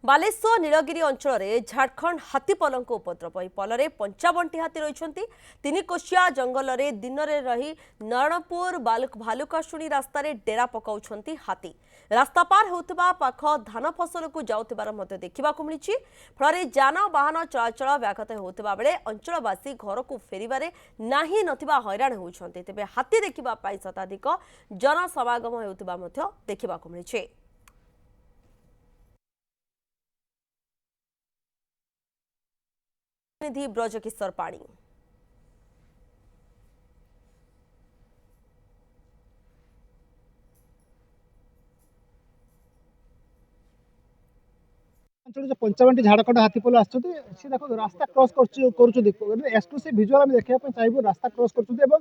बालेश्वर नीलगिरी अंचल में झारखंड हाथीपलक उपद्रव पल में 55टी हाथी रही तीन कोशिया जंगल में दिन में रही नारायणपुर भालुकाशुणी रास्त डेरा पकाउं हाथी रास्ता पार होता पाख धान फसल को जाऊबार देखा मिली फल जान वाहन चलाचल व्याघत होता बेले अंचलवासी घर को फेरबारे नाही नथिबा हैरान होउछन्ते तेबे हाथी देखा शताधिक जनसमागम होता देखा मिली। निधि ब्रजकिशोर पाणी अंचल 55 झारखंड हाथीपल आसी देखो रास्ता क्रॉस कर एक्सक्लूसिव विजुअल आम देखा चाहिए रास्ता क्रॉस कर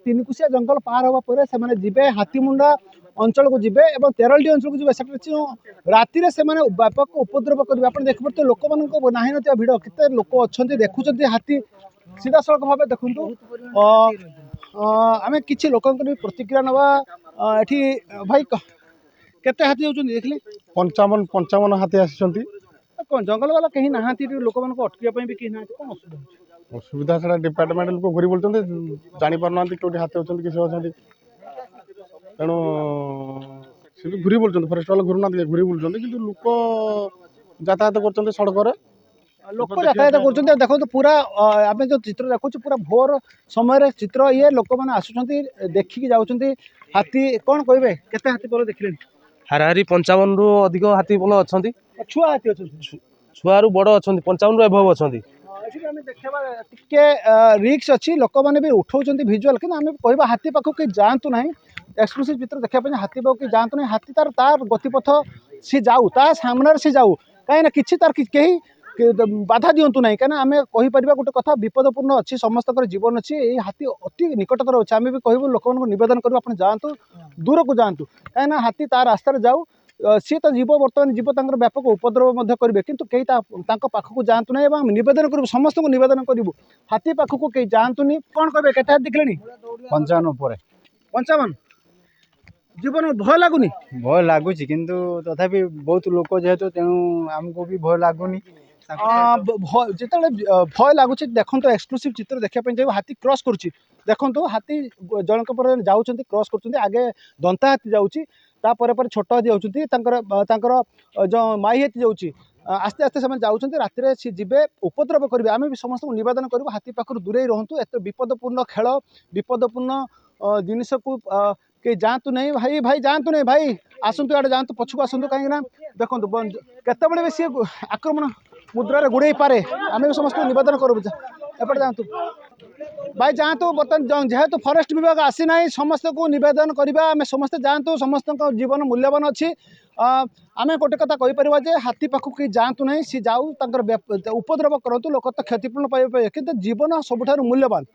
तीनकुशिया जंगल पार हवा पर से जीवे हाथीमुंडा अंचल को जीवे और तेरलडी अंचल को जीवे राति से व्यापक उपद्रव करेंगे आप देखिए लोक ना ना भिड़ केते लोक अच्छा देखुं हाथी सीधा सड़क भाव देखु आम कि लोक प्रतिक्रिया नवा ये भाई केते हाथी होउछन देखले 55 हाथी आसी कौन जंगल वाला कहीं ना लोक मान अटकिया भी कहीं ना कौन असुविधा असुविधा से डिपार्टमेंट लोक घूरी बोलते जानी पार ना कौटी हाथी अच्छा किसी अच्छा तेणु सी भी घूरी बोलते फरेस्ट वाला घूरना घूरी बोलते कि लोक यातायात कर सड़क लोक यातायात कर देखो पूरा आम जो चित्र देखु पूरा भोर समय चित्र ये लोक मैंने आसुँच देखिकी जाऊँच हाथी कौन कहे केते हाथी पल देखिले हाराहारी 55 रु अधिक हाथी पल अच्छा छुआ हाथी अच्छे छुआ बड़ अच्छा 55 रु एभव अच्छा टिके रिक्स अच्छी लोक मैंने भी उठाऊँ भिजुआल कि आम कह हाथी पाख कहीं जातु ना एक्सक्लूसिव चित्र देखा हाथी पाख कहीं जातु ना हाथी तार तार गतिपथ सी जाऊ ता सामने सी जाऊ कहीं कि तार कहीं बाधा दिंतु ना कहीं आम कहीपर गोटे कथा विपदपूर्ण अच्छी समस्त जीवन अच्छी ये हाथी अति निकटतर अच्छे आम भी कहूँ लोक नवेदन करूँ आप जातु दूर को जातु कहीं हाथी ता रास्तार जाऊ सी तो जीव बर्तमान जीव व्यापक उपद्रव करेंगे किंतु कई पाखक जातु ना नवेदन करूँ समस्त को नवेदन करूँ हाथी पाखक कहीं जातुनि कौन कहे केते हाथी दिखले 55 55 जीवन भय लगुनि भय लगुच किंतु तथापि बहुत लोक जेहेतु तेणु आमको भी भय लगुनि जिते भय लगुच देखो एक्सक्लूसिव चित्र देखा चाहिए हाथी क्रॉस करुच्ची देखो हाथी जनक पर जाऊँ क्रॉस कर आगे दंता हाथी जाऊँगी तापर छोट हाथी जाऊँगी जो माई हाथी जाऊँगी आस्ते आस्ते से जाऊँच राति सी जीवे उपद्रव करेंगे आम भी समस्त नवेदन करूँ हाथी पाखर दूरे रुहतु एत विपदपूर्ण खेल विपदपूर्ण जिनस को कहीं जातु नहीं भाई भाई जातु नहीं भाई आसतु आड़े जातु पछक आसतु कहीं देखो केतबे भी सी आक्रमण मुद्रा गुड़े पारे आम भी समस्त नवेदन करूँ एपटे जातु भाई जातु बर्तमान जेहेतु फरेस्ट विभाग आसी ना समस्त को नवेदन करवा आम समस्त जातु समस्त जीवन मूल्यवान अच्छी आम गोटे कथा कहीपर जे हाथी पाखक कहीं जातु ना सी जाऊ उपद्रव करूँ लोक तो क्षतिपूर्ण पाइबे कि जीवन सबुठ मूल्यवान।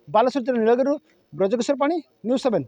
बालेश्वर नीलगिरी ब्रजकिशोर पाणी न्यूज़ 7।